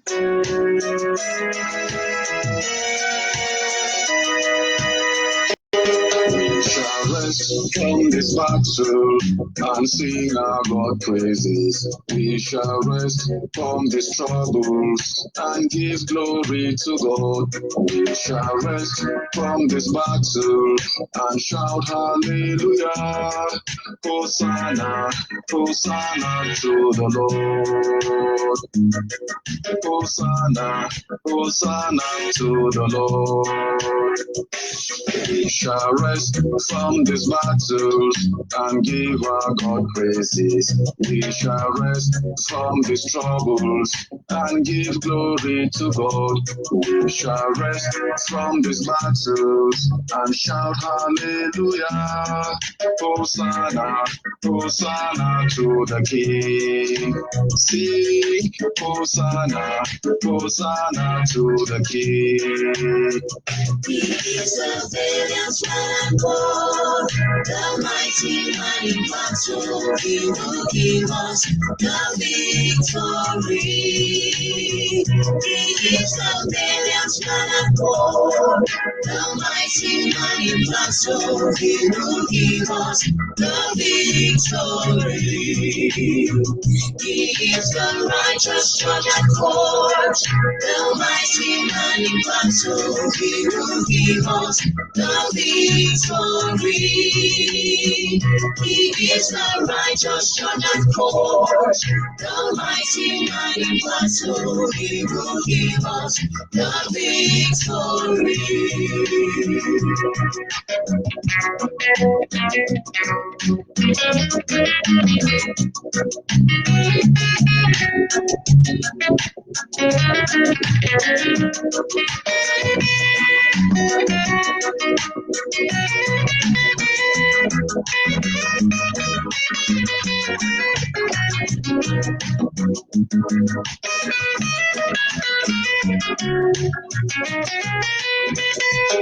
We shall rest from this battle and sing our God praises. We shall rest from these troubles and give glory to God. We shall rest from this battle and shout hallelujah. Hosanna, Hosanna to the Lord. Hosanna, Hosanna to the Lord. We shall rest from these battles and give our God praises. We shall rest from these troubles and give glory to God. We shall rest from these battles and shout hallelujah. Hosanna, Hosanna to the King. Sing Hosanna, Hosanna to the King. He is the valiant man and God, the mighty man in battle. He will give us the victory. He is the valiant man and God, the mighty man in battle. He will give us the victory. He is the righteous judge at court, the mighty man in battle. He will give us the victory. He is the righteous judge at court, the mighty man in battle. He will give us the victory.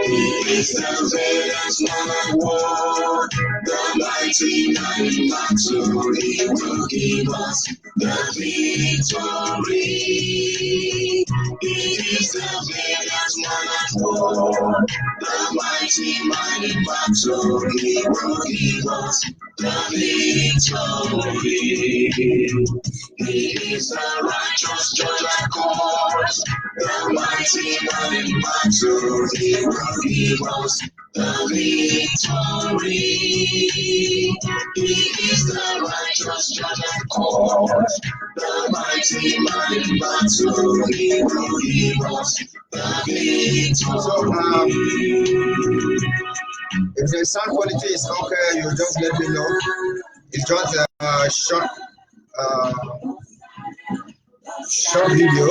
He is the valiant man of war, the mighty man in battle. He will give us the victory. He is the valiant man of war, the mighty man in battle. He will give us the victory. He is the righteous judge at court, the mighty man in battle. He will give us the victory. He is the righteous judge at court, the mighty man in battle. He will give us the victory. If the sound quality is okay, you just let me know. It's just a short video.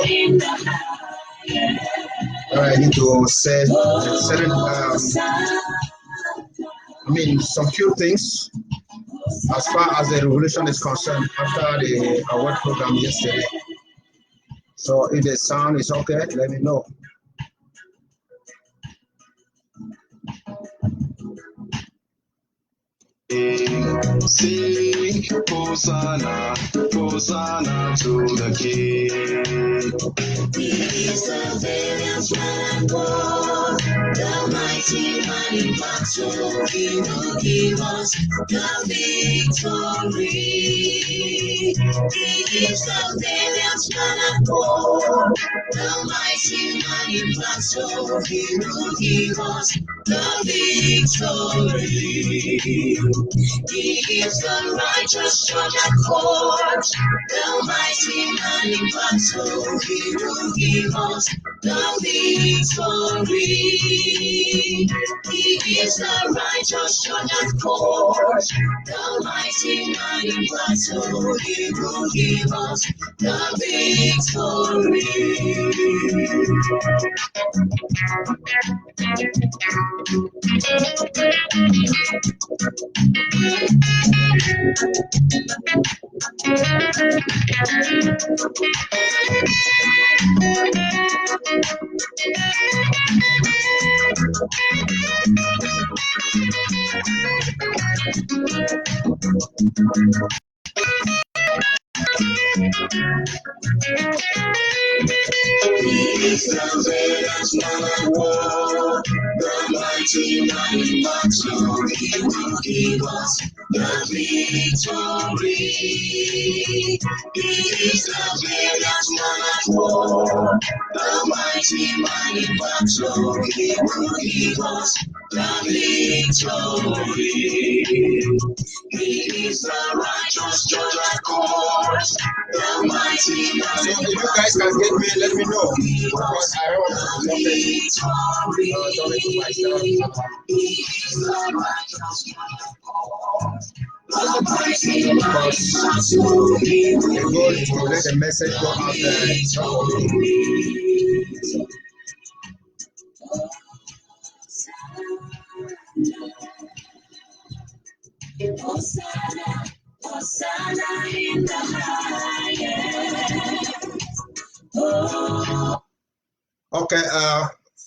I need to say certain, some few things as far as the revolution is concerned after the award program yesterday. So if the sound is okay, let me know. Sing Hosanna, Hosanna to the King. He is the valiant man and God, the mighty man in battle. He will give us the victory. He is the valiant man and God, the mighty man in battle. He will give us the victory. He is the righteous judge at court, the mighty man in battle. He will give us the victory. He is the righteous judge at court, the mighty man in battle. He will give us the victory. He is the valiant man of war, the mighty man in battle. He will give us the victory. He is the valiant man of war, the mighty man in battle. He will give us the victory. He is the righteous judge of course, the mighty man. So if you guys can get me, let me know. Because I don't want to talk to myself. Because the goal is to let the message go out there. Hosanna in the highest. Okay,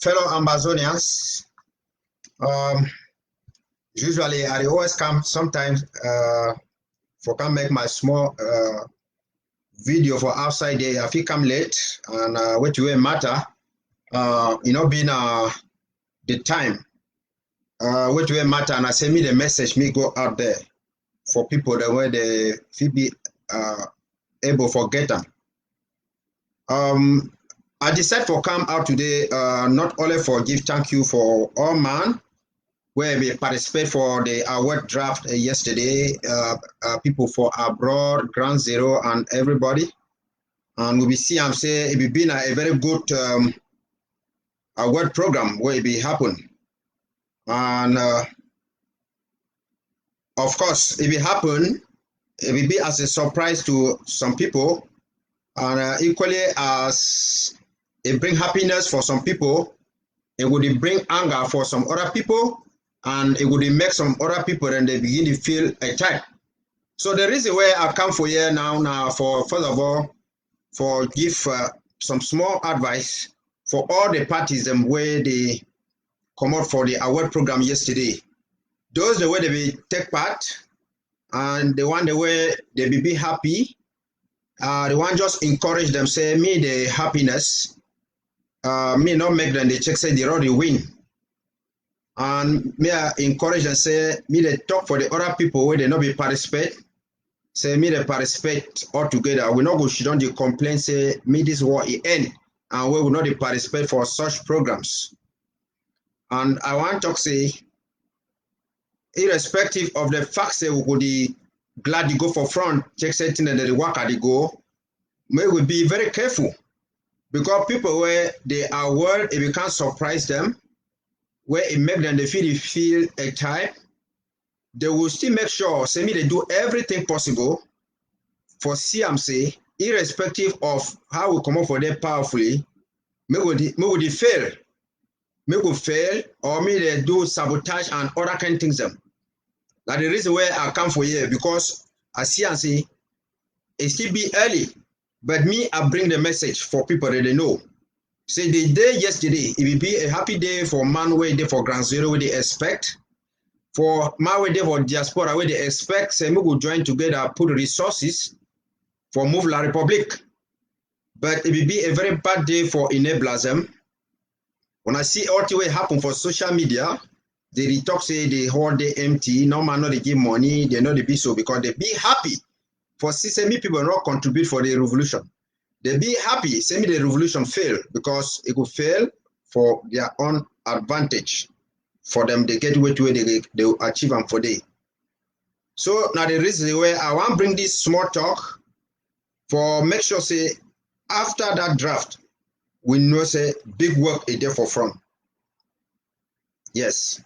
fellow Amazonians, usually I always come sometimes for come make my small video for outside there. If you come late and what you matter, being the time, what you matter, and I send me the message, me go out there for people that where they feel be able to get them. I decided to come out today, not only for give thank you for all man, where we participate for the award draft yesterday, people for abroad, Ground Zero, and everybody. And we see, I'm saying, it will be a very good award program where it will happen. And of course, if it happen, it will be as a surprise to some people, and equally as it bring happiness for some people, it would bring anger for some other people, and it would make some other people and they begin to feel attacked. So the reason why I come for here now for first of all, for give some small advice for all the parties and where they come out for the award program yesterday. Those the way they will take part, and the one the way they will be happy. The one just encourage them, say me the happiness, me not make them they check say they already win. And me encourage them say me they talk for the other people where they not be participate. Say me they participate all together. We not go sit down the complain say me this war it end, and we will not participate for such programs. And I want to say, irrespective of the fact say we would be glad you go for front, check something and the work at the go, we will be very careful, because people where they are worried, if you can't surprise them, where it make them they feel a type, they will still make sure say me they do everything possible for CMC, irrespective of how we come up for them powerfully, me would fail. Me will fail, or me they do sabotage and other kind of things them. That's the reason why I come for here, because I see and say it still be early, but me I bring the message for people that they know. Say the day yesterday, it will be a happy day for man where they for Ground Zero where they expect, for man where they for diaspora where they expect. Say we will join together, put resources for move La Republic, but it will be a very bad day for enablers them. When I see all the way happen for social media, they talk say the whole day empty, no man not they give money, they know they be so because they be happy for see semi people not contribute for the revolution. They be happy, semi the revolution fail because it will fail for their own advantage. For them, they get way to where they will achieve them for day. So now the reason where I want to bring this small talk for make sure say after that draft, we know say big work is there for front. Yes.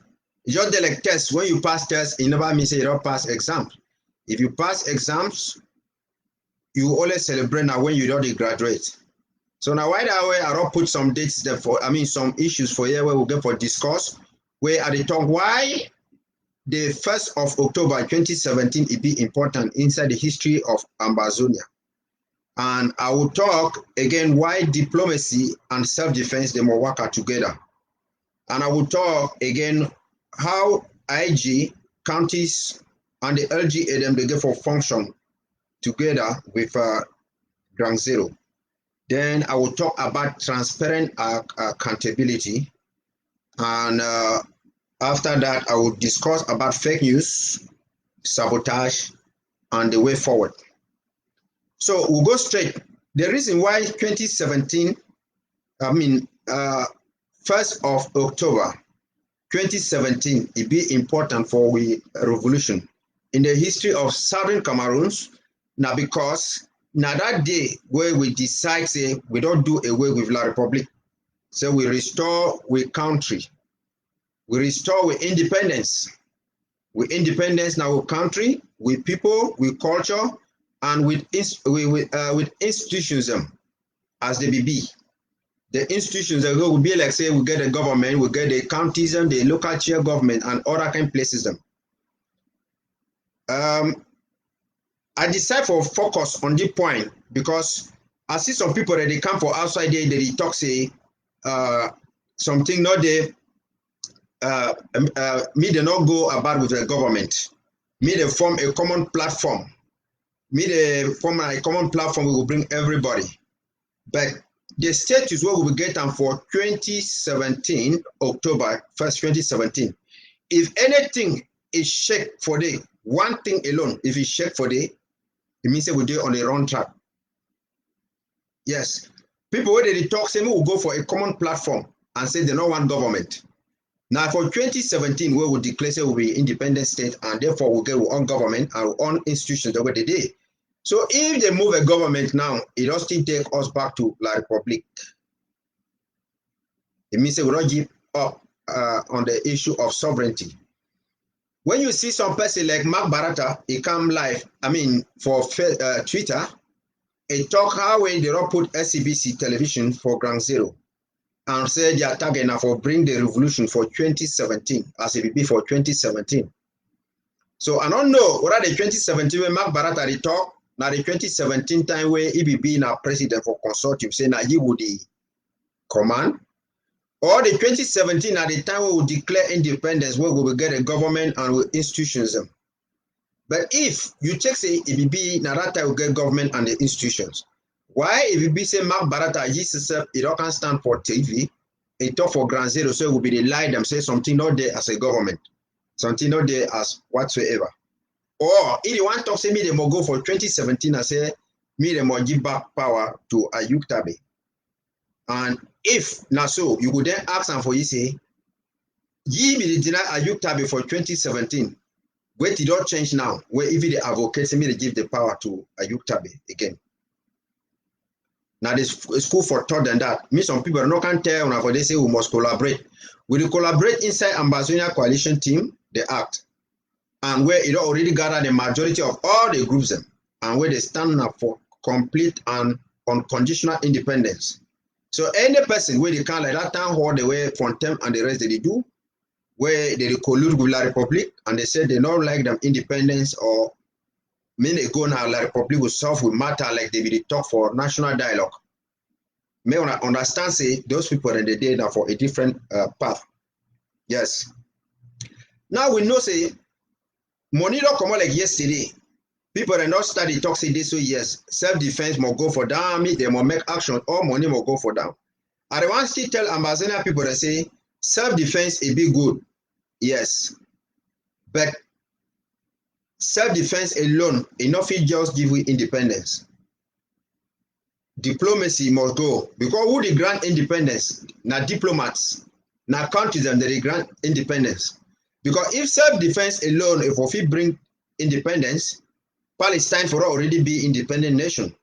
Just the like test, when you pass tests, it never means you don't pass exams. If you pass exams, you always celebrate now when you don't graduate. So now why that way I don't put some dates there for some issues for here where we'll get for discuss, where at the talk why the 1st of October 2017 it be important inside the history of Amazonia. And I will talk again why diplomacy and self-defense they will work out together. And I will talk again how IG, counties, and the LGA them they get for function together with Ground Zero. Then I will talk about transparent accountability. And after that, I will discuss about fake news, sabotage, and the way forward. So we'll go straight. The reason why 2017, 1st of October 2017, it be important for we revolution in the history of Southern Cameroons. Now because now that day where we decide say we don't do away with La Republic, so we restore with country, we restore with independence. With independence now with country, with people, with culture, and with institutions as they be. The institutions that will be like say we get the government, we get the counties and the local chair government and other kind of places them. I decide for focus on this point because I see some people that they come for outside there, they talk say something not there. Me they not go about with the government. Me they form a common platform. Me they form a common platform. We will bring everybody. But the status what we will get them for 2017 October 1st 2017. If anything is shake for day, one thing alone, if it's shake for day, it means that we do on the wrong track. Yes, people where they talk say we will go for a common platform and say they don't want government. Now for 2017, we will declare we will be independent state and therefore we'll get our own government and our own institutions the way they did. So if they move a government now, it does still take us back to La Republic. It means that we don't give up on the issue of sovereignty. When you see some person like Mark Barata, he come live, for Twitter, he talk how when they don't put SCBC television for Ground Zero. And said they are targeting for bring the revolution for 2017 as it will be for 2017. So I don't know whether the 2017 when Mark Barata they talk, now the 2017 time where he be now president for consortium, say now he would the command, or the 2017 at the time we will declare independence where we will get a government and we institutions them. But if you check say it be now that time we get government and the institutions. Why if you be say Mark Barata Jesus it don't can stand for TV, it talk for Ground Zero, so it will be the lie them say something not there as a government, something not there as whatsoever. Or if you want to say me they will go for 2017 and say me they will give back power to Ayuk Tabe. And if now so you would then ask them for you say, give me the deny Ayuk Tabe for 2017. Wait, it don't change now. Where if the advocates me they give the power to Ayuk Tabe again. Now this school for thought than that. Me some people no can tell now for they say we must collaborate. We collaborate inside Ambazonia coalition team, the act, and where it already gathered the majority of all the groups them, and where they stand up for complete and unconditional independence. So any person where they can like that town hall the way Fontem and the rest that they do, where they collude with La Republic and they said they don't like them independence or many go now La Republic will solve with matter like they will talk for national dialogue. May I understand say those people in the day now for a different path. Yes. Now we know say money don't come out like yesterday. People are not study talk say this so yes, self-defense must go for down, they must make action, all money must go for down. I want to tell Ambazonia people that say self-defense is be good. Yes. But self-defense alone, enough it just give you independence. Diplomacy must go. Because who they grant independence? Now diplomats. Now countries them they grant independence. Because if self-defense alone, if we bring independence, Palestine for already be independent nation.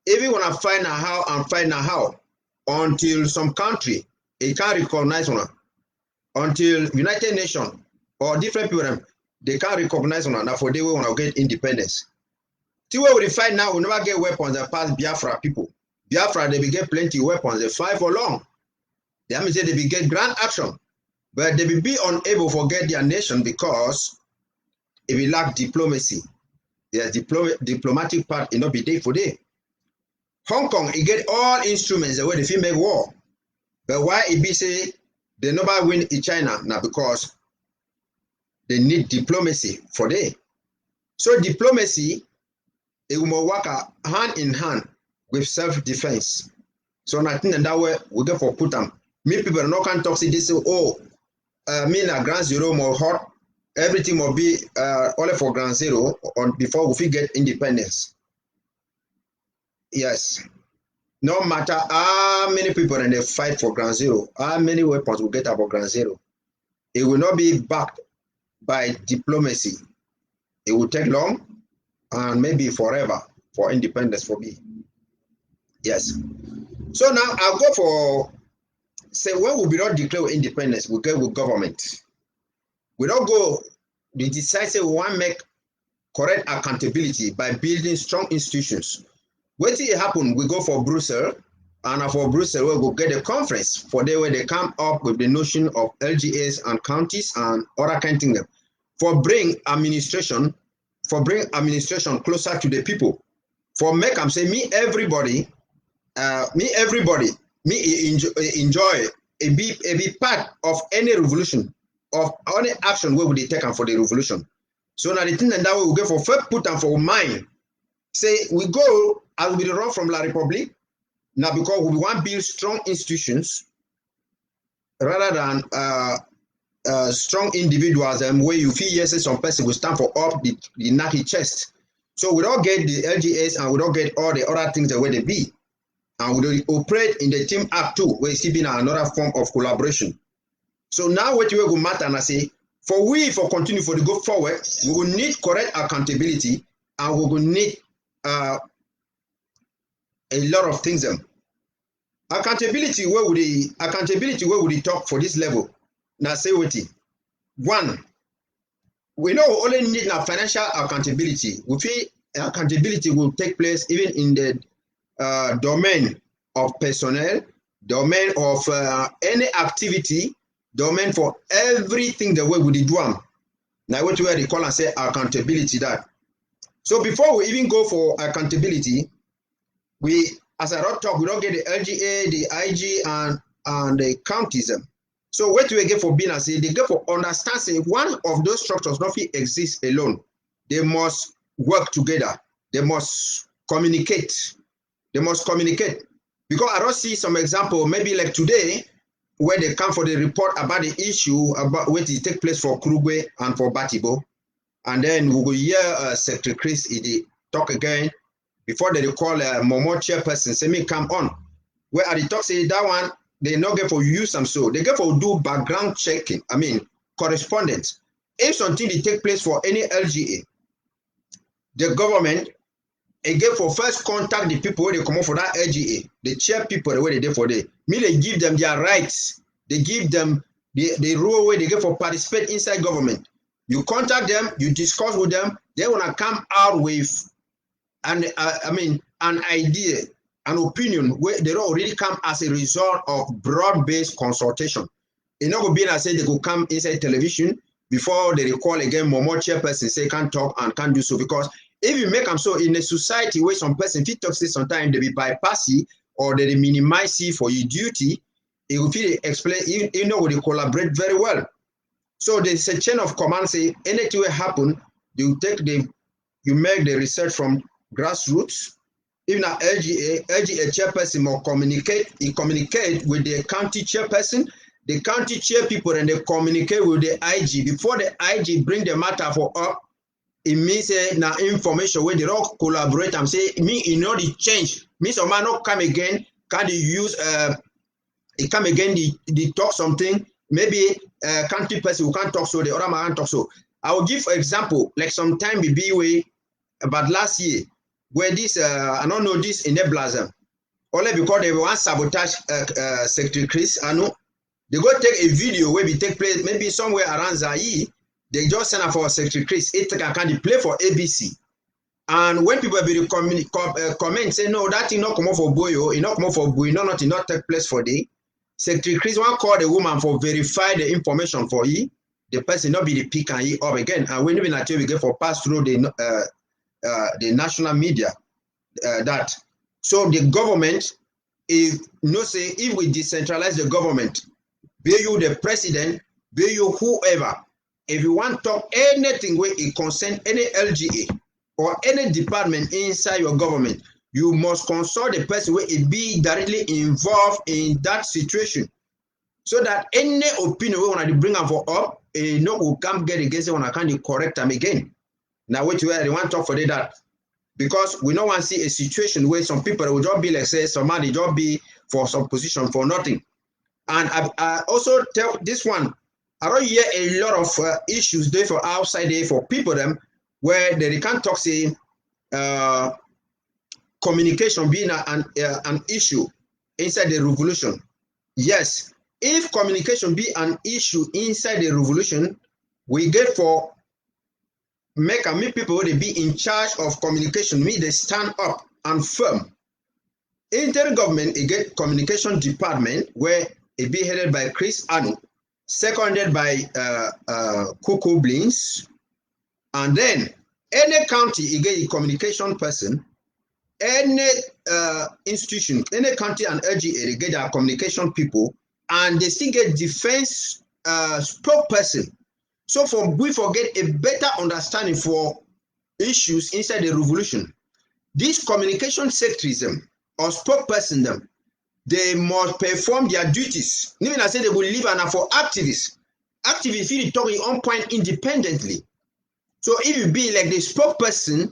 If you wanna find out how and find out how, until some country it can't recognize one, until United Nations or different people they can't recognize one now for they will wanna get independence. See where we fight now, we never get weapons that pass Biafra people. Biafra they will get plenty of weapons, they fight for long. That means they will get grand action. But they will be unable to forget their nation because it will lack diplomacy. Their diplomatic part will not be there for day. Hong Kong, it get all instruments the way they make war. But why it be say they never win in China now? Because they need diplomacy for day. So diplomacy, it will work hand in hand with self-defense. So nothing and that way we get for put them. Me people no can talk see this oh me na ground zero more hot. Everything will be only for ground zero on before we get independence. Yes. No matter how many people and they fight for ground zero, how many weapons we get about ground zero, it will not be backed by diplomacy. It will take long and maybe forever for independence for me. Yes. So now I'll go for, say, when we not declare independence, we get with government. We don't go, they decide say we want to make correct accountability by building strong institutions. What will happen? We go for Brussels, and for Brussels, we will get a conference for there where they come up with the notion of LGAs and counties and other kind of things for bring administration closer to the people. For make them say me everybody enjoy a be part of any revolution, of any action where would they take them for the revolution. So now the thing that we will get for first put them for mind. Say we go as we run from La Republique now because we want to build strong institutions rather than strong individuals where you feel yes some person will stand for up the knocky chest. So we don't get the LGAs and we don't get all the other things the way they be. And we don't operate in the team app too, where it's been another form of collaboration. So now what you will matter and I say for continue for the go forward, we will need correct accountability and we will need a lot of things. Accountability where would they talk for this level? Now say what it. One, we know we only need now financial accountability. We feel accountability will take place even in the domain of personnel, domain of any activity, domain for everything the way we do. Now what we call and say accountability that. So before we even go for accountability, we, as I don't talk, we don't get the LGA, the IG, and the counties. So what do we get for being as they get for understanding one of those structures not exist alone. They must work together. They must communicate. Because I don't see some example, maybe like today, where they come for the report about the issue about what it take place for Krugwe and for Batibo. And then we will hear Secretary Chris talk again before they call Momo chairperson, say me come on. Where at the talk say that one, they not get for use some so. They get for do background checking, correspondence. If something they take place for any LGA, the government, again for first contact the people where they come up for that LGA, the chair people the way they do for them. They give them their rights. They give them the role where they get for participate inside government. You contact them, you discuss with them, they want to come out with an idea, an opinion where they already come as a result of broad-based consultation. It's not going to be like say they could come inside television before they recall again Momo chairperson say can't talk and can't do so, because if you make them so in a society where some person fit talk say sometimes they be bypassy or they minimize it for your duty, it will feel explain you know they collaborate very well. So there's a chain of command say anything will happen, you make the research from grassroots. Even an LGA chairperson will communicate with the county chairperson, the county chair people, and they communicate with the IG. Before the IG bring the matter for up, it means now information where they all collaborate and say, me in order to change, me some man not come again, can they use it come again, they talk something, maybe country person who can't talk so, the other man can't talk so. I will give an example, like sometime way about last year, where this, I don't know this enablers, only because they want sabotage Secretary Chris, I know, they go take a video where we take place, maybe somewhere around Zaire, they just send up for Secretary Chris, it can play for ABC. And when people be comment, say, no, that thing not come up for Boyo, it not come up for Boyo, not take place for the Secretary Chris want call the woman for verify the information for he, the person not be the pick and he up again. And when even until we get for pass through the national media that. So the government, if we decentralize the government, be you the president, be you whoever, if you want to talk anything where it concern any LGA or any department inside your government, you must consult the person where it be directly involved in that situation, so that any opinion we want to bring am for up, no will come get against it when I can't correct them again. Now wait where they want to talk for that, because we don't want to see a situation where some people will just be like say somebody just be for some position for nothing. And I also tell this one, I don't hear a lot of issues there for outside there for people them where they can't talk say communication being an issue inside the revolution. Yes, if communication be an issue inside the revolution, we get for make people where they be in charge of communication, me they stand up and firm. Interim government, it get communication department where it be headed by Chris Anu, seconded by Kuku Blins, and then any county, it get a communication person, any institution, any county and LGA, they get their communication people, and they still get defense spokesperson. So we forget a better understanding for issues inside the revolution. These communication secretaries or spokesperson them, they must perform their duties. Even I say they will leave and for activists. Activists feel talking on point independently. So if you be like the spokesperson,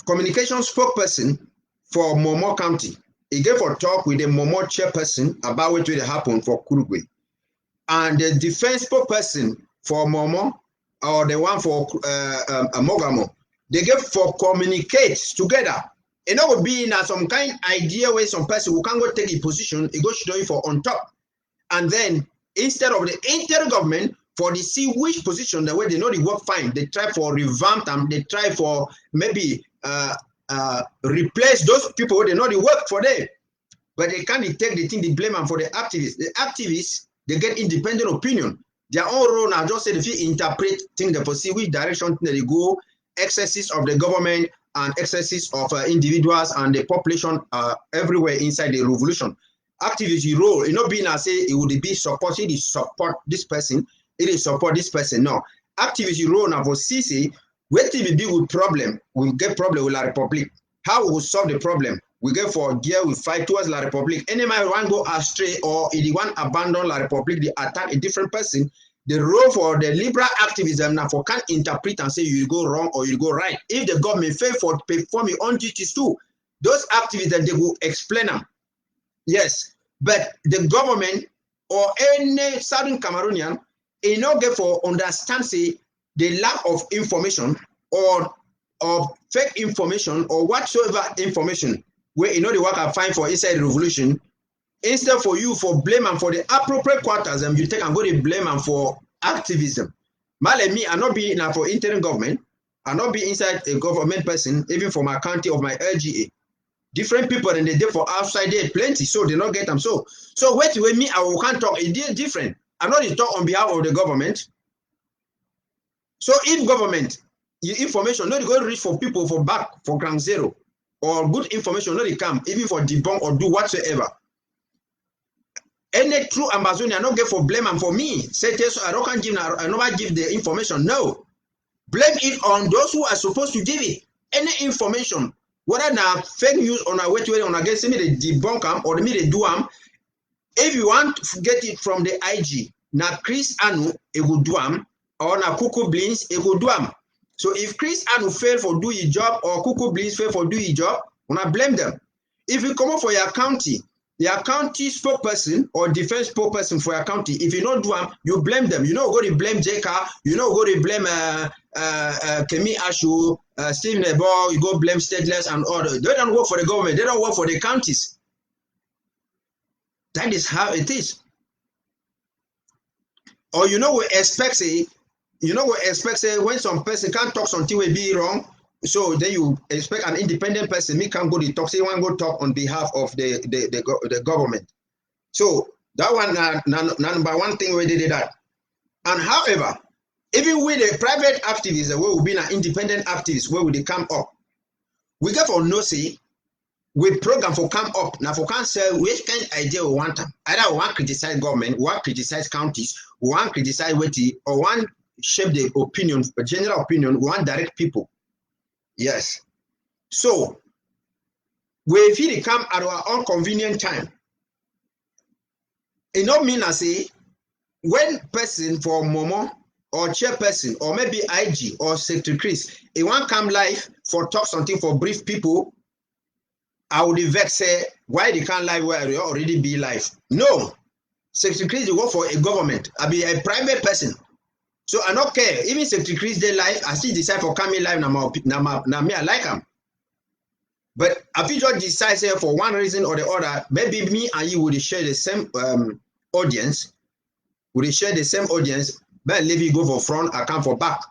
communication spokesperson for Momo County, he gave a talk with the Momo chairperson about what will happen for Kurugwe. And the defense spokesperson for Momo, or the one for Mogamo, they get for communicate together. It not would be in some kind idea where some person who can go take a position, it goes to for on top. And then instead of the intergovernment, for the see which position the way they know they work fine, they try for revamp them, they try for maybe replace those people who they know they work for them. But they can't take the thing, they blame them for the activists. The activists, they get independent opinion. Their own role now just say if you interpret things for see which direction they go, excesses of the government and excesses of individuals and the population everywhere inside the revolution. Activist role, it not being as say it would be support, it is support this person, it is support this person. No. Activist role now for CC, where TV be with problem, we'll get problem with La Republic. How we will solve the problem? We get for gear, we fight towards La Republic. Any man want go astray or if they want abandon La Republic, they attack a different person. The role for the liberal activism now for can't interpret and say you go wrong or you go right. If the government fail for perform your own duties too, those activists they will explain them. Yes, but the government or any Southern Cameroonian, it not get for understand say the lack of information or fake information or whatsoever information where you know the work I find for inside the revolution. Instead for you for blame and for the appropriate quarters, and you take and go to blame and for activism. Male me, I not be now for interim government, I not be inside a government person, even for my county of my LGA. Different people and they do for outside there plenty, so they not get them. So wait with me, I can't talk. It is different. I not talk on behalf of the government. So if government, your information not go reach for people for back for ground zero, or good information not come even for debunk or do whatsoever. Any true Amazonian not get for blame and for me. Say so I don't give I never give the information. No. Blame it on those who are supposed to give it. Any information, whether now fake news on a way to on against me they debunk them or me they do them. If you want to get it from the IG, now Chris Anu it will do them, or now Kuku Blins it will do them. So if Chris Anu fail for do his job or Kuku Blins fail for do his job, wanna blame them. If you come up for your county spokesperson or defense spokesperson for your county, if you don't do them, you blame them. You know, go to blame JK, you know, go to blame Kemi Ashu, Steve Nebo, you go blame Stateless and others. They don't work for the government, they don't work for the counties. That is how it is. Or you know, we expect say when some person can't talk something will be wrong. So then you expect an independent person, me can go to talk, say one go talk on behalf of the government. So that one number one thing we did that. And however, even with the private activists, where we be an independent activists, where would they come up? We get for no say, we program for come up. Now for can say which kind of idea we want them. Either we want criticize government, we want criticize counties, we want criticize wetty, or one shape the opinion, a general opinion, we want direct people. Yes. So we feel come at our own convenient time. It not mean I say when person for Momo or chairperson or maybe IG or Secretary Chris, it won't come live for talk something for brief people. I would vex say why they can't live where they already be live. No, Secretary Chris they work for a government. I be a private person, so I don't care. Even Secretary Chris they live, I still decide for coming live. Now me I like them. But if you just decide say for one reason or the other, maybe me and you would share the same audience. Would share the same audience, but leave you go for front, I come for back.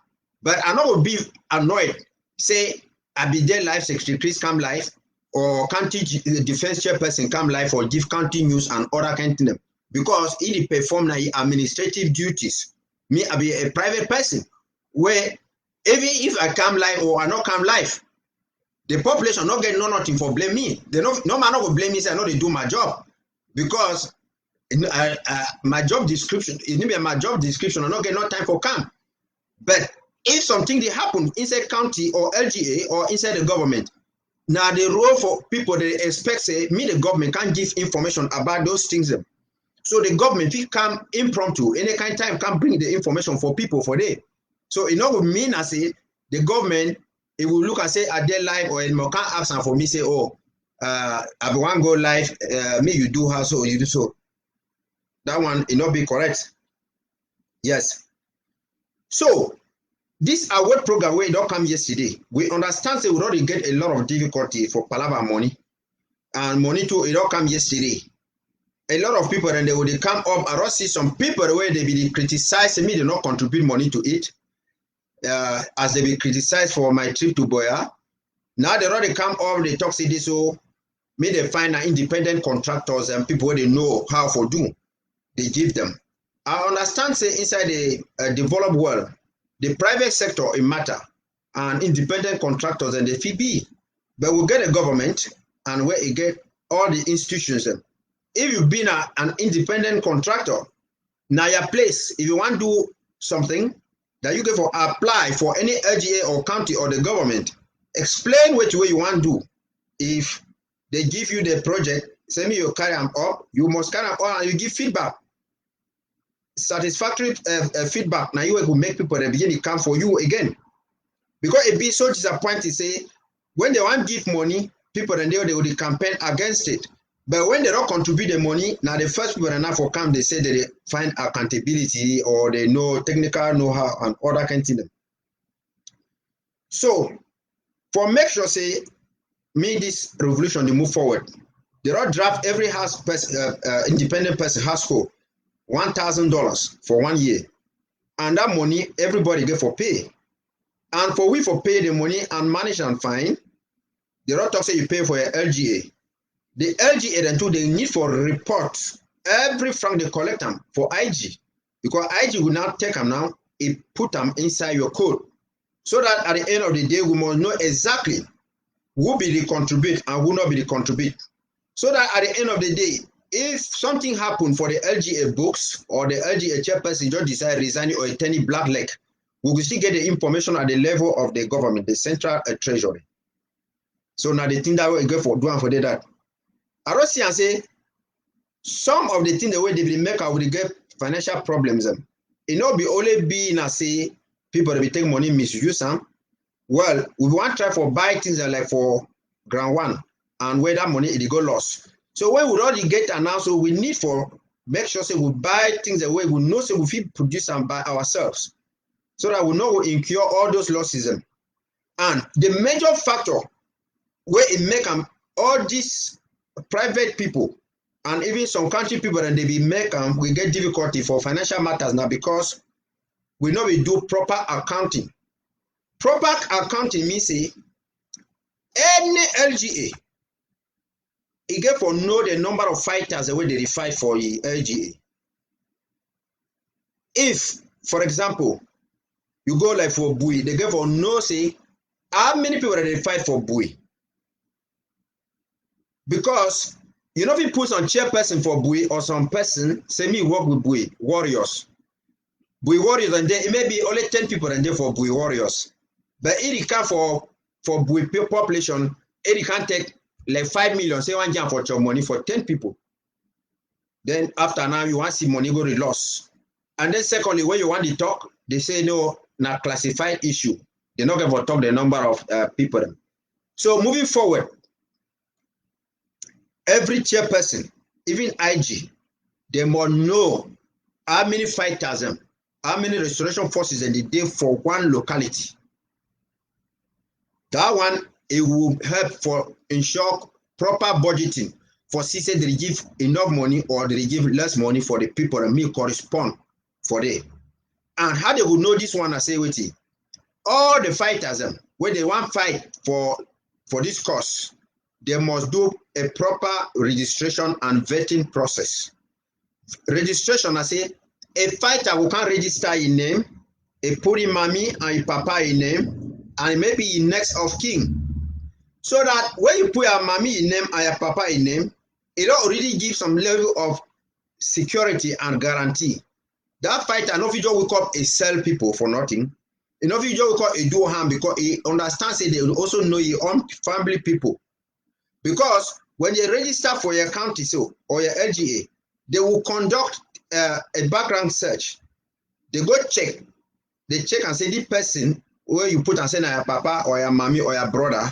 But I know would be annoyed. Say I be there live, Secretary Chris come live, or county defense chairperson come live or give county news and other kind of them. Because he perform na administrative duties. Me, I be a private person where even if I come live or I not come live, the population not get nothing for blame me. They no man not go blame me say I know they do my job. Because my job description, my job description, I not get no time for come. But if something they happen inside county or LGA or inside the government, now the role for people they expect say me the government can't give information about those things. So the government will come impromptu, any kind of time can bring the information for people for day. So it not would mean I say the government it will look and say are they live or it can't ask for me say oh I want go live me you do how so you do so. That one it not be correct. Yes. So this award program where it don't come yesterday, we understand say we already get a lot of difficulty for Palava money. And money too, it don't come yesterday. A lot of people and they would come up. I don't see some people where they be criticized me, they not contribute money to it. As they be criticized for my trip to Boya. Now they already come up, they talk say this so me they find independent contractors and people where they know how to do. They give them. I understand say inside the developed world, the private sector it matter and independent contractors and the FIB. But we get a government and where it get all the institutions. If you've been an independent contractor, now your place, if you want to do something that you get for apply for any LGA or county or the government, explain which way you want to do. If they give you the project, send me you carry them up, you must carry them up and you give feedback. Satisfactory feedback now you will make people begin to come for you again because it be so disappointing say when they want to give money people and they will campaign against it but when they don't contribute the money now the first people enough for come they say that they find accountability or they know technical know-how and other kind of thing. So for make sure say me this revolution they move forward they don't draft every house person independent person household $1,000 for 1 year, and that money everybody get for pay, and for we for pay the money and manage and fine. They don't talk say you pay for your LGA. The LGA then too they need for reports every franc they collect them for IG because IG will now take them now it put them inside your code so that at the end of the day we must know exactly who be the contribute and who not be the contribute so that at the end of the day. If something happened for the LGA books or the LGA chairperson just decide resigning or a tiny black leg, we will still get the information at the level of the government, the central treasury. So now the thing that we go for doing for that. I don't see and say some of the things the way they will make will get financial problems. It not be only being as say people that will take money misuse them. Well, we want to try for buy things like for ground one and where that money it go lost. So when we already get announced, so we need for make sure say we buy things the way we know so we feel produce them by ourselves. So that we know we incur all those losses. And the major factor where it make them all these private people and even some country people and they be make them we get difficulty for financial matters now because we know we do proper accounting. Proper accounting means say any LGA it get for know the number of fighters the way they fight for the LGA. If, for example, you go like for Bui, they get for know say how many people that they fight for Bui. Because you know if you put some chairperson for Bui or some person say me work with Bui warriors. Bui warriors and then it may be only 10 people and there for Bui warriors. But if it can for Bui population, it can take like 5 million, say one jam for your money for 10 people. Then after now, you want to see money go to loss. And then secondly, when you want to talk, they say no, not classified issue. They're not going to talk the number of people. So moving forward, every chairperson, even IG, they must know how many fighters, how many restoration forces in the day for one locality. That one, it will help for ensure proper budgeting for CC they give enough money or they give less money for the people that may correspond for them. And how they will know this one, I say with it, all the fighters, when they want fight for this cause, they must do a proper registration and vetting process. Registration, I say, a fighter who can register in name, a puri mommy and a papa in name, and maybe in next of kin. So that when you put your mommy in name and your papa in name, it already gives some level of security and guarantee. That fighter, no just wake up a sell people for nothing. No just wake up a do harm because he understands it. They will also know your own family people. Because when they register for your county so or your LGA, they will conduct a background search. They go check. They check and say this person where you put and say na your papa or your mommy or your brother,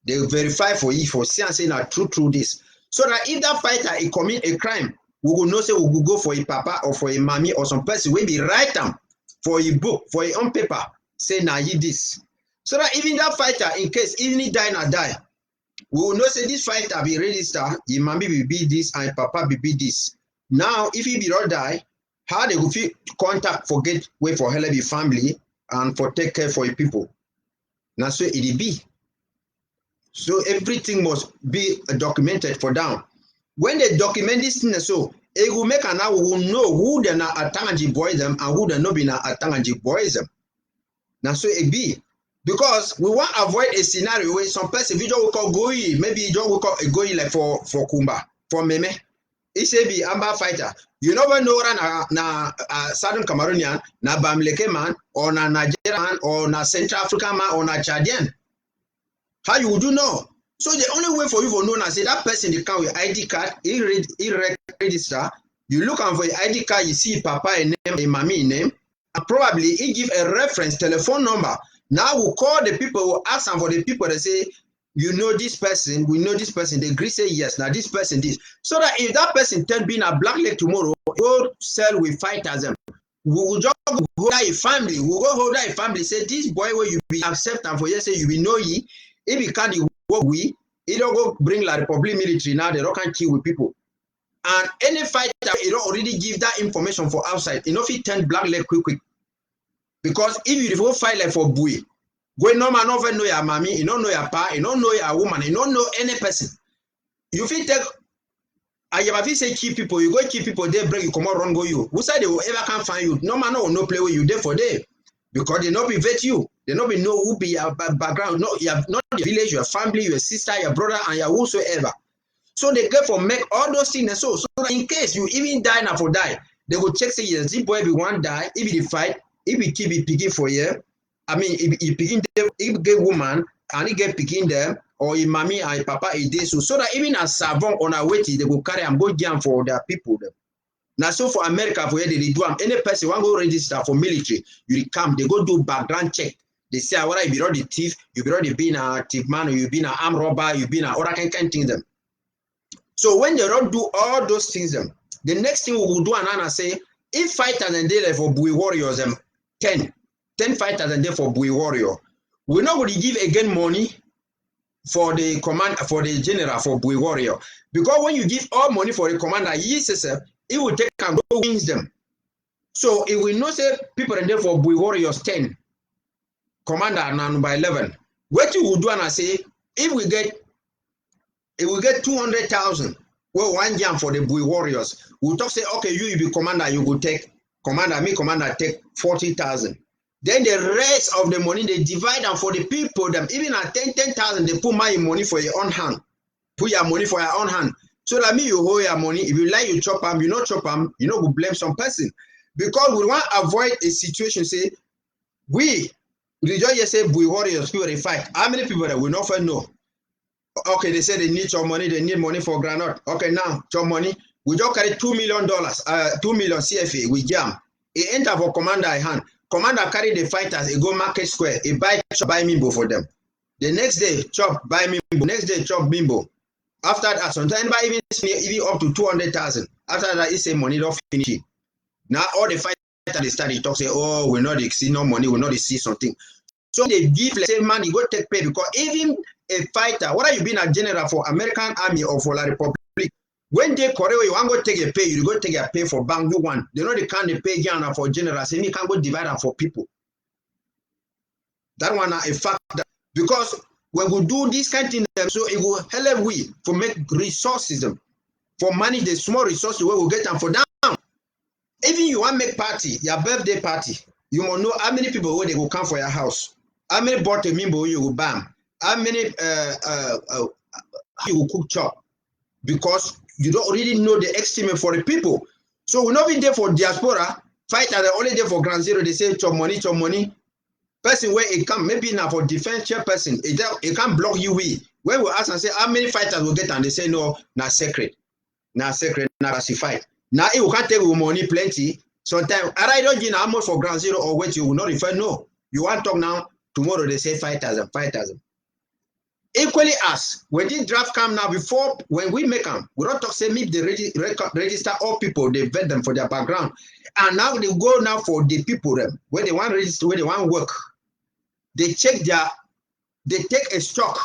they will verify for you for see and say na true this. So that if that fighter he commit a crime, we will know say we will go for a papa or for a mommy or some person will be write them for a book, for a own paper, say na you this. So that even that fighter, in case even he die na die, we will know say this fighter be registered, your mommy will be this and papa will be this. Now, if he be not die, how they will feel contact for get way for help the family and for take care for your people. Now so it be. So everything must be documented for down. When they document this thing, so it will make an now who know who they are Atangaji boys them and who they not be na Atangaji boys them. Now so it be. Because we want to avoid a scenario where some person, if you don't call Goyi, maybe you don't call a Goyi like for Kumba, for Meme. It say be Amba fighter. You never know na Southern Cameroonian, na Bamileke man, or na Nigerian man, or na Central African man, or na Chadian. How you would you know? So the only way for you to know now, say that person they come with ID card, he register. You look for your ID card, you see papa a name, a mommy name, and probably he give a reference telephone number. Now we call the people, we ask them for the people that say, you know this person, we know this person. They agree say yes. Now this person this. So that if that person turn being a black leg tomorrow, go sell with fighters them. We will just go hold a family. We will go hold a family. Say this boy where you be accept and for you say you be know ye. If you can't work we, he don't go bring like Republic military now. They don't can kill with people. And any fighter, it don't already give that information for outside. You know if he turn black leg quick. Because if you go fight like for Bui, go no man over know your mommy, you don't know your pa, you don't know your woman, you don't know any person. You feel take I have say keep people, you go keep people, they break you come out run go you. Who said they will ever can find you? No man will no play with you there for them. Because they not be vet you. They not be know who be your background. No, you have not your village, your family, your sister, your brother, and your whosoever. So they go for make all those things. So that in case you even die now for die, they will check say yes, this boy be one die, if he fight, if he keep it picking for you. I mean, if he picking them, if he get woman and he get picking them, or his mommy and his papa is there, so that even as savant on our way, they will carry and go jam for their people. Them. Now, so for America, for where they do them, any person want go register for military, you come, they go do background check. They say, "What you be not the thief, you be not the being a thief man, or you been an armed robber, you been an other kind thing them." So when they don't do all those things, them, the next thing we will do and say, if fighters and they for Bui warriors, them 10 fighters and they for Bui warrior, we're not going to give again money for the command for the general for Bui warrior because when you give all money for the commander, it will take and go wins them. So if we know say people and there for Bui warriors 10, commander number 11, what you will do and I say if we get 200,000, well one jam for the Bui warriors, we'll talk say okay you be commander, you will take commander take 40,000. Then the rest of the money they divide them for the people. Them even at 10,000 they put my money for your own hand. Put your money for your own hand. So that means you hold your money. If you like you chop them, you not chop them. You know we blame some person because we want to avoid a situation. Say we just say we warriors people they fight. How many people that we not know? Okay, they say they need your money, they need money for granite. Okay, now, your money. We just carry $2 million, 2 million CFA with jam. He enter for commander I hand. Commander carry the fighters, he go market square, he buy Mimbo for them. The next day, chop, buy Mimbo. Next day, chop Mimbo. After that, sometimes anybody even up to 200,000. After that, he say money don't finish it. Now all the fighters they start to talk, say, oh, we not see no money, we not see something. So they give, like, say, money, go take pay, because even a fighter, whether you been a general for American Army or for La Republic, when they Korea, you want to go take a pay, you go take a pay for bank, you want. They know they can't pay Ghana for general, say, you can't go divide them for people. That one a factor. Because when we do this kind of thing, so it will help we for make resources, for manage the small resources where we get them for down. Even you want to make party, your birthday party, you want to know how many people where they will come for your house. How many bought a mimbo you will bam? How many you will cook chop? Because you don't really know the estimate for the people. So we're not be there for diaspora, fight are only there for ground zero, they say chop money, chop money. Person where it come, maybe now for defense chairperson, it can't block you with. When we ask and say how many fighters will get and they say no, not secret, not classified. Now if you can't take money plenty, sometimes I don't know how much for ground zero or wait, you will not refer. No. You want to talk now, tomorrow they say 5,000, 5,000. Equally as when this draft come now, before when we make them, we don't talk say meet the register all people, they vet them for their background. And now they go now for the people them where they want register, where they want work. They check they take a stock.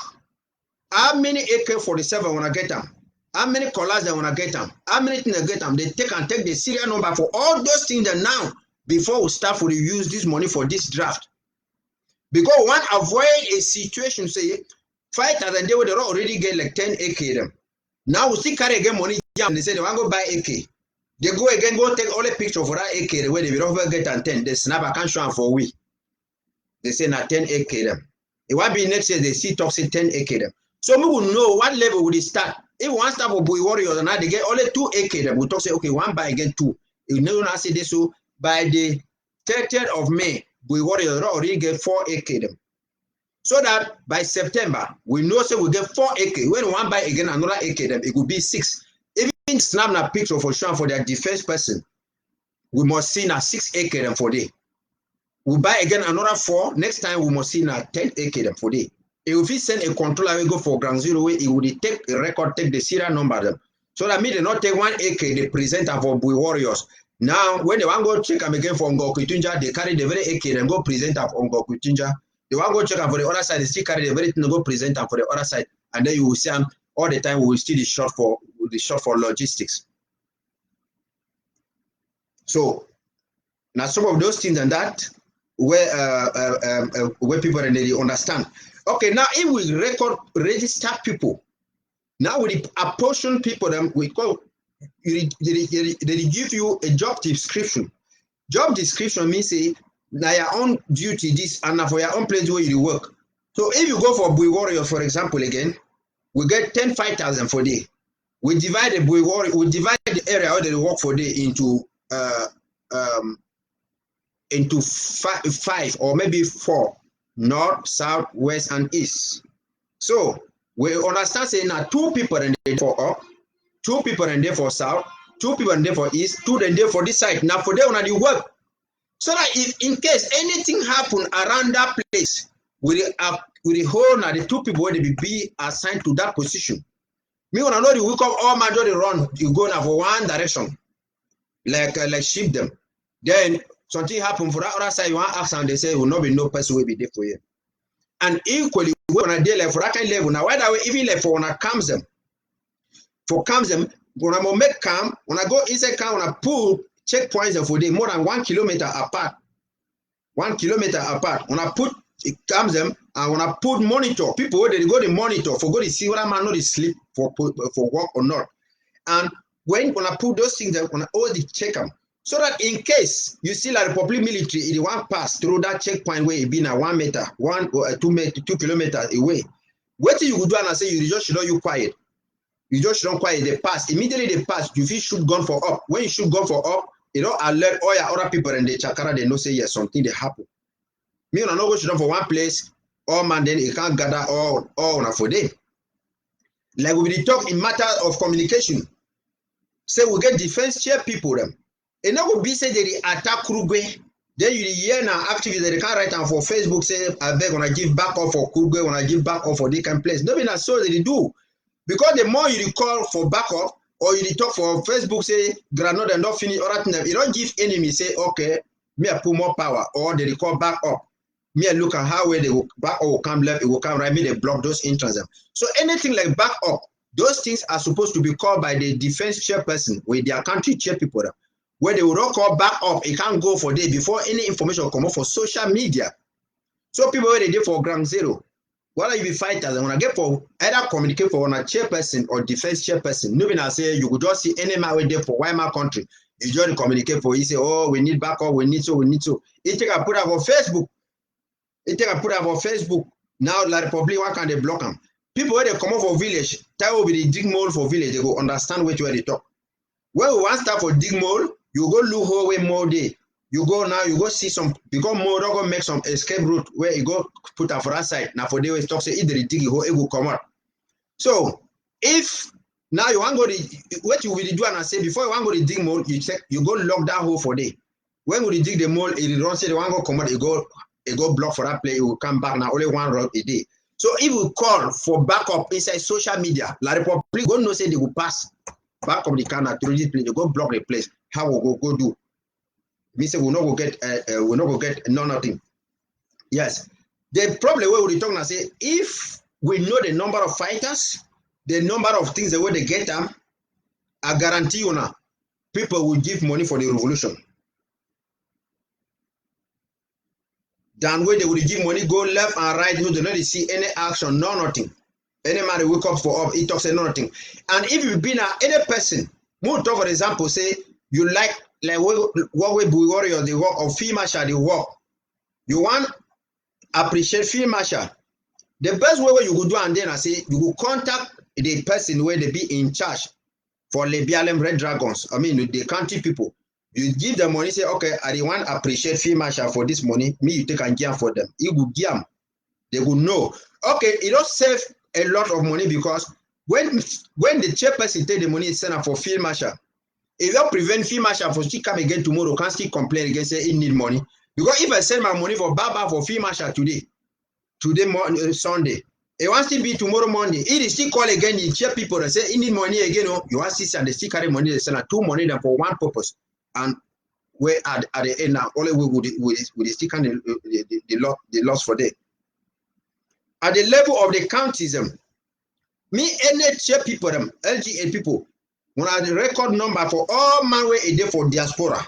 How many AK-47 wanna get them? How many colors they wanna get them? How many things they get them? They take the serial number for all those things that now before we start to use this money for this draft. Because one avoid a situation, say, fighters and they would already get like 10 AK them. Now we still carry again money and they say they want to go buy AK. They go again, go take all the picture for that AK the way they will get and 10. They snap, I can't show them for we. They say now 10 AK them. It won't be next year they see talk say 10 AK them. So we will know what level will they start. If one start for Boy Warriors and now they get only 2 AK them, we talk say okay, one buy again 2. You know now say this, so by the 30th of May, Boy Warriors already get 4 AK them. So that by September, we know say we get 4 AK. When one buy again another AK them, it will be 6. Even snap a picture for sure for their defense person, we must see now 6 AK them for day. We buy again another 4. Next time we must see now 10 AK them for day. If we send a controller, we go for ground zero way, it will take a record, take the serial number them. So that means they not take 1 AK, they present for Boy Warriors. Now, when they want to go check them again for Ngoku Tunja, they carry the very AK, then go present for Ngoku Tunja. They want to go check them for the other side, they still carry the very thing, go present them for the other side. And then you will see them all the time, we will see the shot for logistics. So, now some of those things and that, where people they understand. Okay, now if we register people, now we apportion people, them we call, they give you a job description. Job description means say, now your own duty, this, and for your own place where you work. So if you go for Boy Warriors, for example, again, we get 10 fighters for day. We divide the Boy Warrior, we divide the area where they work for day into 5 or maybe 4, north, south, west, and east. So we understand saying now 2 people in there for up, 2 people in there for south, 2 people in there for east, 2 in there for this side. Now for them on the work. So that if in case anything happen around that place, with the whole now the 2 people will be assigned to that position. Me when I know the wake up all majority run, you go now for one direction, like ship them. Then something happen for that other side, you want to ask and they say will not be no person will be there for you. And equally when I deal like for that kind of level, now why that way even like for when I comes them, when I make camp, when I go inside camp, when I pull checkpoints for them more than 1 kilometer apart. 1 kilometer apart. When I put it comes them and when I put monitor, people where they go to monitor for go to see whether man not sleep for work or not. And when I put those things there, when I always check them. So that in case you see like the Republic military, it won't pass through that checkpoint where it be now 1 meter, 1 or 2 kilometers away. What you would do and I say you just should not you quiet. You just don't quiet. They pass. Immediately they pass, you feel shoot gun for up. When you shoot gun for up, you know, alert all your other people and the chakara, they know say yes, something they happen. Me when I know go shoot down for one place, all man then it can't gather all for them. Like we talk in matter of communication. Say we get defense chair people them. And now will be say they attack Kurugwe. Then you hear now activists they can't write down for Facebook say I beg when I give back off for Kurugwe, when I give back off for they can place. Nobody not so they do. Because the more you call for backup or you talk for Facebook say Granada and not finish all that, you don't give enemy say okay, me I put more power or they call back up. Me I look at how way they will back or will come left, it will come right, me they block those entrances. So anything like back up, those things are supposed to be called by the defense chairperson with their country chair people. Where they will not call back up, it can't go for day before any information come up for social media. So people where they did for ground zero. What are you be fighters? And when I get for either communicate for one chairperson or defense chairperson, nobody I say you could just see any man way there for Weimar country. You just communicate for you say, oh, we need backup, we need so. It take a put up on Facebook. Now La Republic, why can't they block them? People where they come up for village, that will be the dig mole for village, they go understand which way they talk. When we want start for dig mole, you go look how way more day. You go now, you go see some, because more don't go make some escape route where you go put up for that side. Now for the way talk say either dig it will come out. So if now you want to go to what you will do and I say before you want to go to dig mole, you go lock that hole for day. When we dig the mole, it don't say the one go come out, it go block for that place, it will come back now only one road a day. So if we call for backup inside social media, La Republic go no say they will pass back of the canal through this place, they go block the place. How we go do? We say we not go get nothing. Yes. The problem where we talk now say if we know the number of fighters, the number of things the way they get them, I guarantee you now, people will give money for the revolution. Than where they will give money, go left and right, you don't see any action, no nothing. Any man they wake up for up, he talks nothing. And if you be now any person, more talk for example, say you like what we warrior the work of field marshal the work. You want appreciate field marshal. The best way where you could do and then I say you will contact the person where they be in charge for Lebialem Red Dragons. I mean the country people. You give them money, say, okay, I want to appreciate field marshal for this money. Me, you take and give for them. You will give them. They will know. Okay, it don't save a lot of money because when the chairperson take the money and send up for field marshal, it will prevent field marshal from still come again tomorrow, can't still complain again, say he need money. Because if I send my money for Baba for field marshal today morning, Sunday, it wants to be tomorrow Monday. It is still call again, the chair people and say he need money again. Oh, you want to see and they still carry money, they send two money them for one purpose. And where at the end now, only we still kind of the loss for them. At the level of the counties, me any chair people, LGA people, when I the record number for all man way a day for diaspora,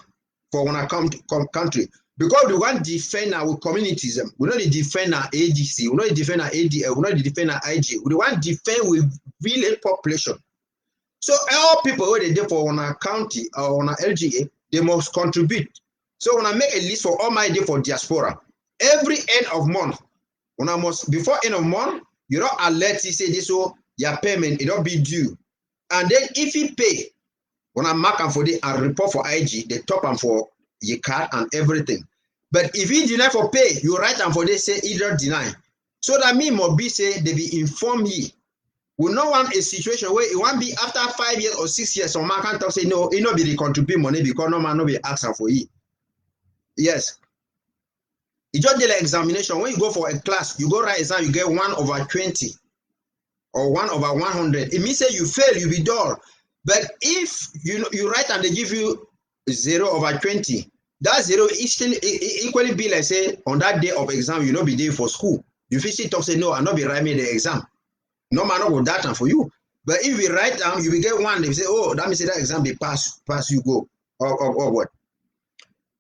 for when I come to country, because we want to defend our communities, we not defend our AGC, we not defend our ADL, we not defend our IG, we want to defend with village population. So all people where they do for on a county or on a LGA, they must contribute. So when I make a list for all my day for diaspora, every end of month, when I must before end of month, you don't alert you say this so your payment it don't be due. And then if you pay, when I mark them for the and report for IG, they top them for your card and everything. But if you deny for pay, you write them for they say either deny. So that means must be say they be inform ye. We don't want a situation where it won't be after 5 years or 6 years, some man can talk say no, it not be the contribute money because no man no be asking for it. Yes. You just did an examination. When you go for a class, you go write exam, you get 1/20 or 1/100. It means say you fail, you be dull. But if you write and they give you 0/20, that 0 equally be like say on that day of exam, you not be there for school. You physically talk say no, I not be writing the exam. No man not go data for you. But if you write down, you will get one, they say, oh, that means that exam be pass you go. Or what?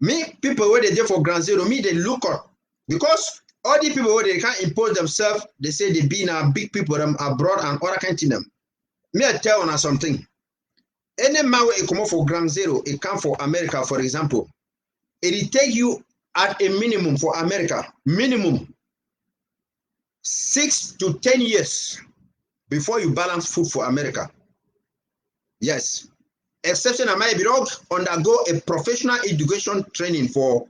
Me, people where they do for ground zero, me, they look up. Because all the people where they can't impose themselves, they say they be now big people them abroad and other kind of them. Me, I tell you something. Any man where it come up for ground zero, it come for America, for example. It will take you at a minimum for America, minimum 6 to 10 years before you balance food for America. Yes. Exception America, you don't undergo a professional education training for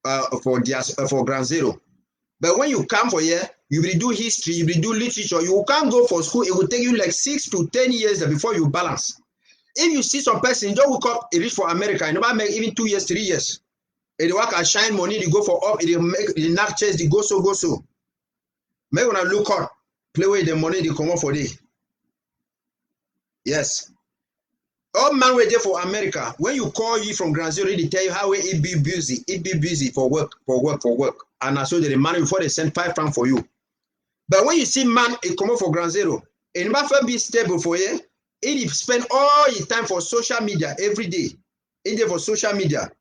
ground zero. But when you come for here, you will do history, you will do literature, you can't go for school. It will take you like 6 to 10 years before you balance. If you see some person, don't wake up, it reach for America, and nobody make even 2 years, 3 years. They work and shine money, they go for up, they make the knock chase, they go so. Make when I look up, play with the money, they come up for day. Yes. All man were there for America. When you call you from Grand Zero, they tell you how it be busy for work. And I saw the money before they send £5 for you. But when you see man, it come up for Grand Zero, and never be stable for you, it spend all your time for social media every day. It there for social media.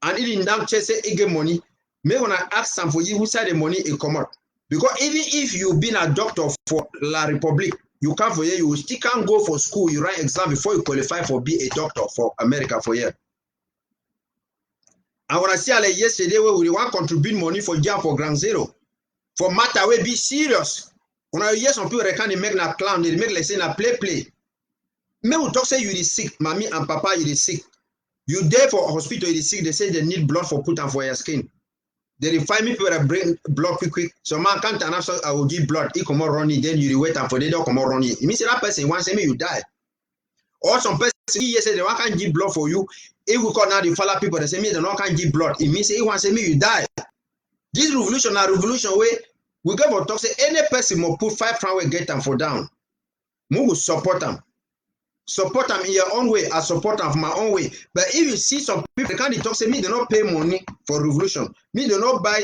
And it in down chase it get money. May when I ask some for you who side the money it come out. Because even if you've been a doctor for La Republique, you come for here, you still can't go for school, you write exam before you qualify for be a doctor for America for here. And when I see like yesterday where we want to contribute money for job for Grand Zero, for matter we be serious. When I hear some people they can't make a clown, they make like say a play. Me will talk say you is sick, mommy and papa you is sick. You there for hospital you is sick, they say they need blood for put on for your skin. They find me people that bring blood quick. So man can't answer, I will give blood. He come out running, then you wait and for they don't come out running. It means that person wants to say me you die. Or some person say they want can't give blood for you. If we call now the follow people, they say me they not can give blood. It means he wants to say me you die. This revolution way we go for talk say any person will put £5 we get them for down. We will support them. Support them in your own way, I support them for my own way. But if you see some people, they can't talk, say me, they don't pay money for revolution. Me, they don't buy,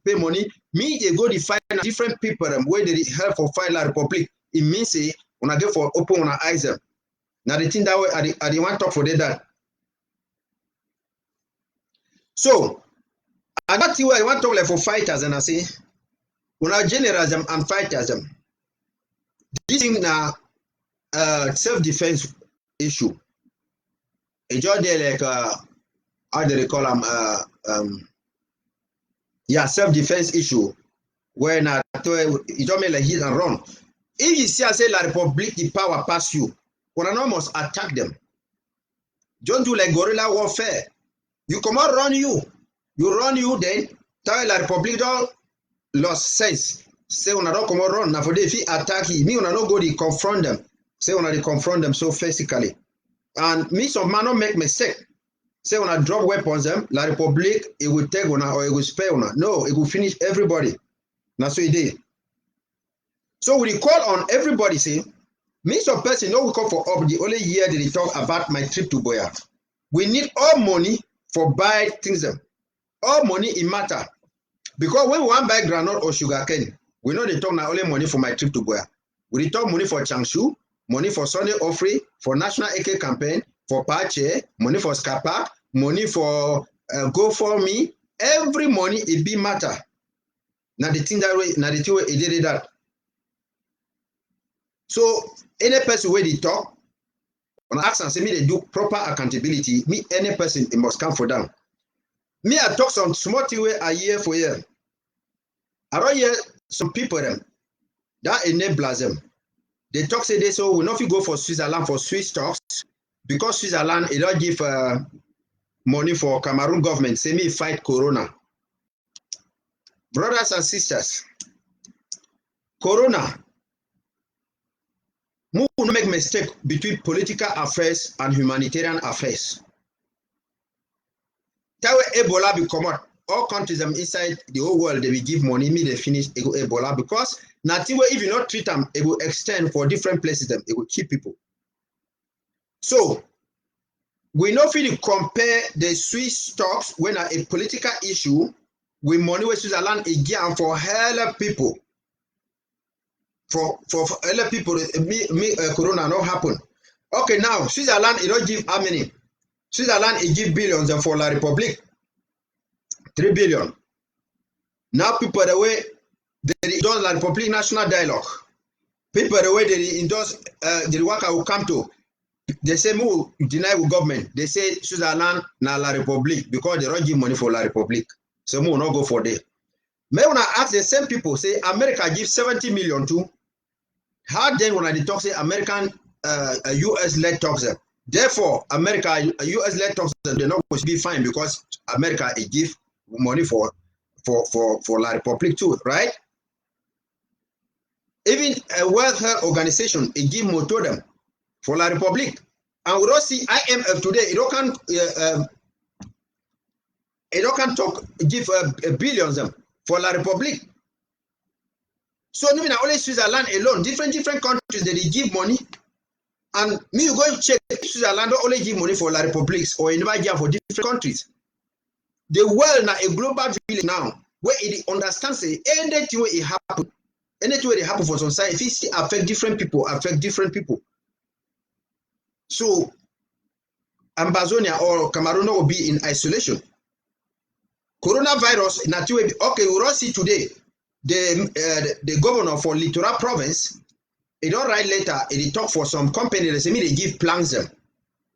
pay money. Me, they go to find different people where they help for fight La Republique. It means, say, when I get for open on our eyes them. Now, the thing that way, I didn't want to talk for that. So, I got to I want to talk like for fighters, and I say, when I generalize them and fighters them, this thing now, self-defense issue. It's just there like how do they call them? Self-defense issue. Where now it don't make like hit and run. If you see I say La Republique, the power pass you, when I almost attack them. Don't do like guerrilla warfare. You come out run you. You run you then tell La Republique don't lost sense. Say when I don't come out run. Now for they if he attack you, me when I don't go to confront them. Say when I confront them so physically. And me some man don't make mistake. Say when I drop weapons them, La Republique, it will take one or it will spare one. No, it will finish everybody. That's what it did. So we call on everybody, say, me some person no we come for up the only year that they talk about my trip to Boya. We need all money for buy things them. All money it matter. Because when we want buy granite or sugarcane, we know they talk now only money for my trip to Boya. We talk money for Changshu, money for Sunday Offrey, for National AK campaign, for Pache, money for Scapa, money for Go For Me. Every money it be matter. Now the thing that way, now the thing way it did that. So any person where they talk, when I ask and say me they do proper accountability, me any person it must come for them. Me I talk some small thing way a year for year. I don't hear some people them that enables them. They talk say they so we not go for Switzerland for Swiss stocks because Switzerland it don't give money for Cameroon government. Say me fight Corona. Brothers and sisters, Corona. We will make mistake between political affairs and humanitarian affairs. That way Ebola will come out. All countries inside the whole world they will give money, me they finish Ebola because nothing if you not treat them, it will extend for different places, it will keep people. So we not really compare the Swiss stocks when a political issue with money with Switzerland again for help people. For other people, Corona not happen. Okay, now Switzerland it don't give how many? Switzerland it give billions and for La Republique 3 billion. Now people the way they endorse La Republique national dialogue. People the way they endorse the work I will come to. They say more deny with government. They say Switzerland na La Republique because they don't give money for La Republique. So more not go for that. May when I ask the same people say America give 70 million to. How then when I talk say American US led talks them. Therefore America US led talks they're not going to be fine because America it give money for for La Republique too, right? Even a World Health Organization, it give more to them for La Republique. And we don't see IMF today, it don't talk, give billions them for La Republique. So even only Switzerland alone, different countries that they give money. And me, you go and check Switzerland don't only give money for La Republique or in for different countries. The world now a global village now where it understands anything where it happen, anything where it happen for society, if it still affect different people. So Ambazonia or Cameroon will be in isolation. Coronavirus, okay, we don't see today the governor for Littoral Province, it don't write letter, it talk for some company, they say me they give plans them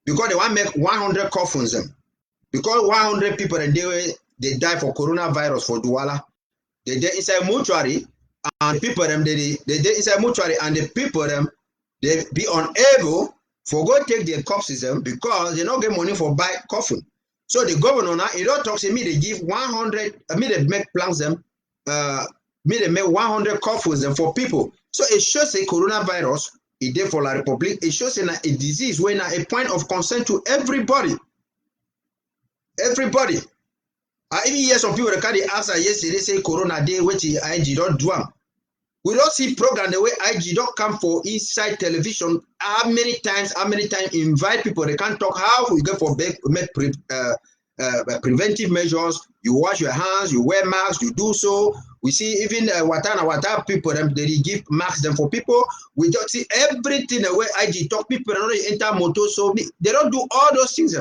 because they want to make 100 coffins them. Because 100 people and they die for coronavirus for Douala. They die inside mortuary and people them they die inside mortuary and the people them they be unable for go take their corpses them because they don't get money for buy coffin. So the governor now he don't talk to me they give 100 me they make plans them me they make 100 coffins them for people. So it shows a coronavirus it there for La Republique. It shows a disease when a point of concern to everybody. Everybody. I even hear some people that carry answer yesterday say Corona Day, which IG don't do. We don't see program the way IG don't come for inside television. How many times invite people, they can't talk how we go for make preventive measures. You wash your hands, you wear masks, you do so. We see even Watana people, they give masks them for people. We don't see everything the way IG talk. People don't enter motor, so they don't do all those things.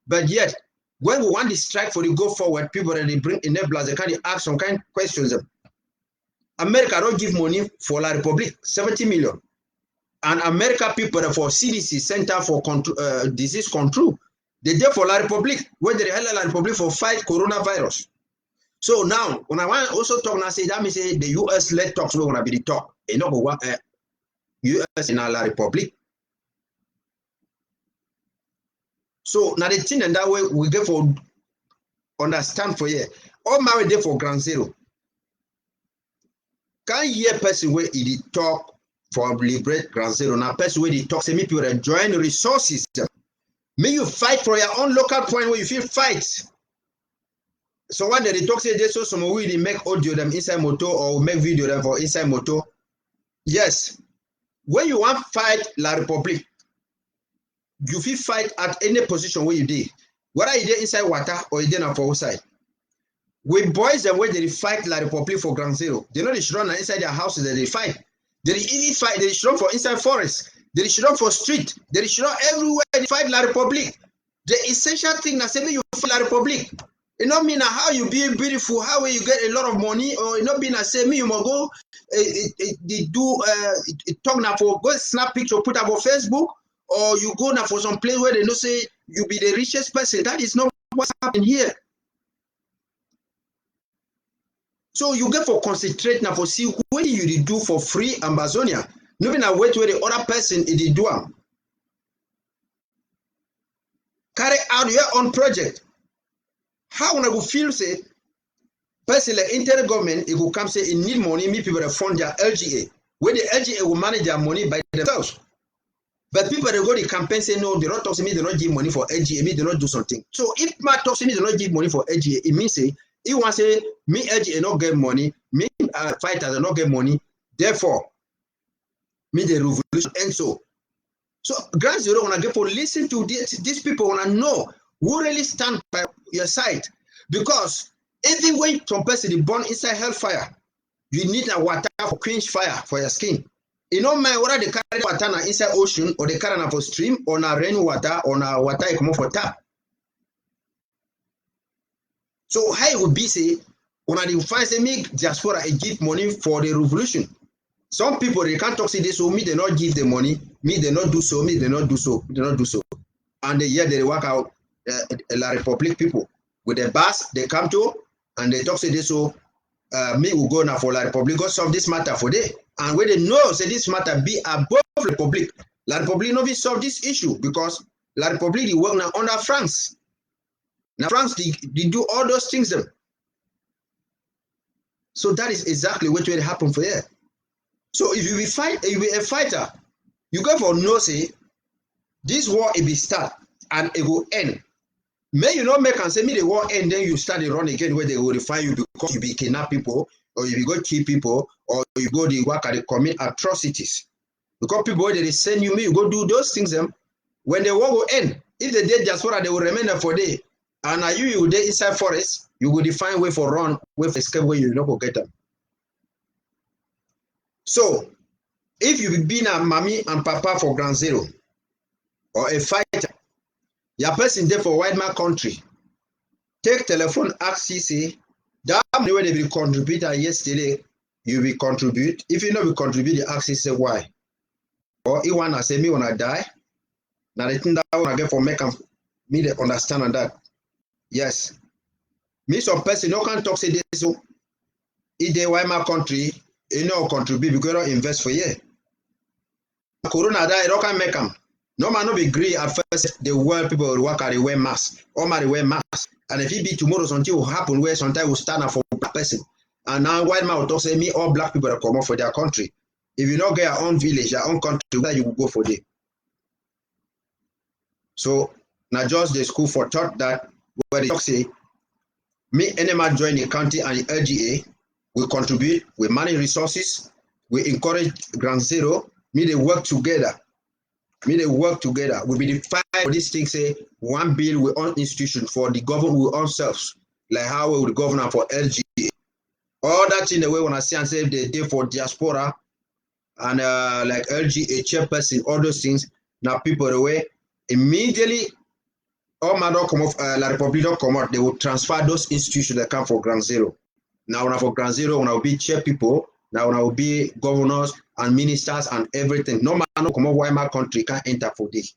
But yet, when we want the strike for the go forward, people that they bring enablers, they can't ask some kind of questions. America don't give money for La Republique, 70 million. And America people for CDC, Center for Disease Control, they did for La Republique, where they held La Republique for fight coronavirus. So now, when I want to also talk now, say that means the US led talks we're gonna be the talk. You know what US in La Republique. So now the thing and that way we get for understand for here. All my day for ground zero. Can hear person where he talk for liberate ground zero. Now person where he talk say me people enjoying resources. May you fight for your own local point where you feel fight. So when they talk say this so some way they make audio them inside motor or make video them for inside motor. Yes. When you want fight La Republique, you feel fight at any position where you did. Whether you did inside water or you did on outside. With boys the way they fight La Republique for ground zero. They know they should run inside their houses that they fight. They even fight, they should run for inside forest. They should run for street. They should run everywhere they fight La Republique. The essential thing that say you fight La Republique. It not mean how you be beautiful, how you get a lot of money, or it not mean that say me you must go they do talk now for go snap picture, put up on Facebook. Or you go now for some place where they know say you be the richest person. That is not what's happening here. So you get for concentrate now for see what you do for free Amazonia. Moving away to where the other person is the do. Carry out your own project. How when I go feel say person like inter government it will come say it need money, me people that fund their LGA. Where the LGA will manage their money by themselves. But people they go the campaign say no, they don't talk to me, they don't give money for LGA, me they don't do something. So if my talk to me, they don't give money for LGA, it means say he want to say me LGA not get money, me fighters not get money, therefore me the revolution and so. So Ground Zero wanna get for listen to these people wanna know who really stand by your side. Because even when some person is born inside hellfire, you need a water for quench fire for your skin. You know, my whether they carry water inside ocean or they carry for stream or na rain water or na water you come for tap. So how it would be say when you find say make diaspora give money for the revolution. Some people they can't talk say this, so me they not give the money, me they not do so, me they not do so, they not do so. And they work out La Republique people with the bus they come to and they talk say this, so me will go now for La Republique, go solve this matter for day. And when they know say this matter be above Republic, La Republique not be solve this issue because La Republique they work now under France. Now France they do all those things them. So that is exactly what will happen for you. So if you be a fighter, you go for no say, this war it be start and it will end. May you not make and say me the war end, then you start the run again where they will refine you because you be kidnap people, or you go kill people, or you go the work and commit atrocities. Because people they send you, me you go do those things them. When the war will end, if they did diaspora, they will remain there for day. And are you there inside forest, you will define way for run, way for escape where you not go get them. So if you been a mommy and papa for Ground Zero or a fighter, your person there for white man country, take telephone, ask CC, that money where they will contribute yesterday, you will contribute. If you know we contribute, you ask CC why. Or you wanna say me when I die, now the thing that I want to get for make me they understand on that. Yes. Me some person no can talk say this so if they white man country, you know contribute because you don't invest for you. Corona die, you can make them. No man no be agree at first the world people will work at the wear mask. All man wear mask. And if it be tomorrow something will happen where sometimes will stand up for black person. And now white man will talk say me all black people are come up for their country. If you don't get your own village, your own country, where you will go for them. So now just the school for thought that where they talk say me any man join the county and the LGA, we contribute, we manage resources, we encourage Ground Zero, me they work together. Me they work together. We be the fight for this thing say one bill we own institution for the government we ourselves, like how we would govern for LGA. All that in the way when I see and say they did for diaspora and like LGA chairperson, all those things, now people away immediately all man don't come off La Republic don't come out, they will transfer those institutions that come for Ground Zero. Now when I for Ground Zero, when I will be chair people, now when I will be governors and ministers and everything. No man no come out why my country can't enter for this.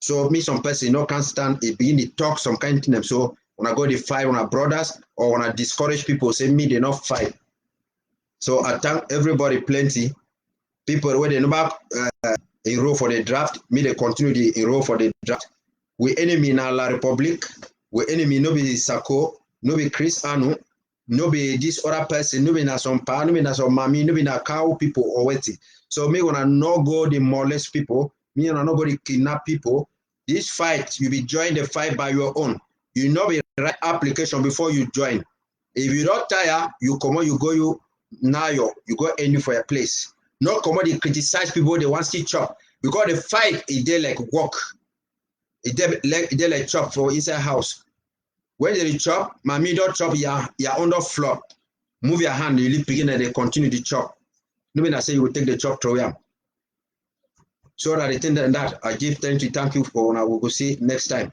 So me some person no can stand it begin to talk some kind of thing. So when I go to fight when I brothers or when I discourage people say me they not fight. So I thank everybody plenty. People where they never enroll for the draft, me they continue to enroll for the draft. We enemy na La Republic, we enemy no be Sako, no be Chris Anu, no be this other person, no be na some pa, no be na some mommy, no be na cow people or waiting. So me when I no go the molest people, me when I no go the kidnap people, this fight, you be join the fight by your own. You know the right application before you join. If you don't tire, you come on, you go you now you go any for a place. Not come on, they criticize people, they want to chop. Because the fight is there like walk. They like chop for inside house. When they chop, mommy don't chop, you're on the floor. Move your hand, you leave begin and they continue to chop. No mean I say you will take the chop throw them. So that I think that I give thank you for and I will go see next time.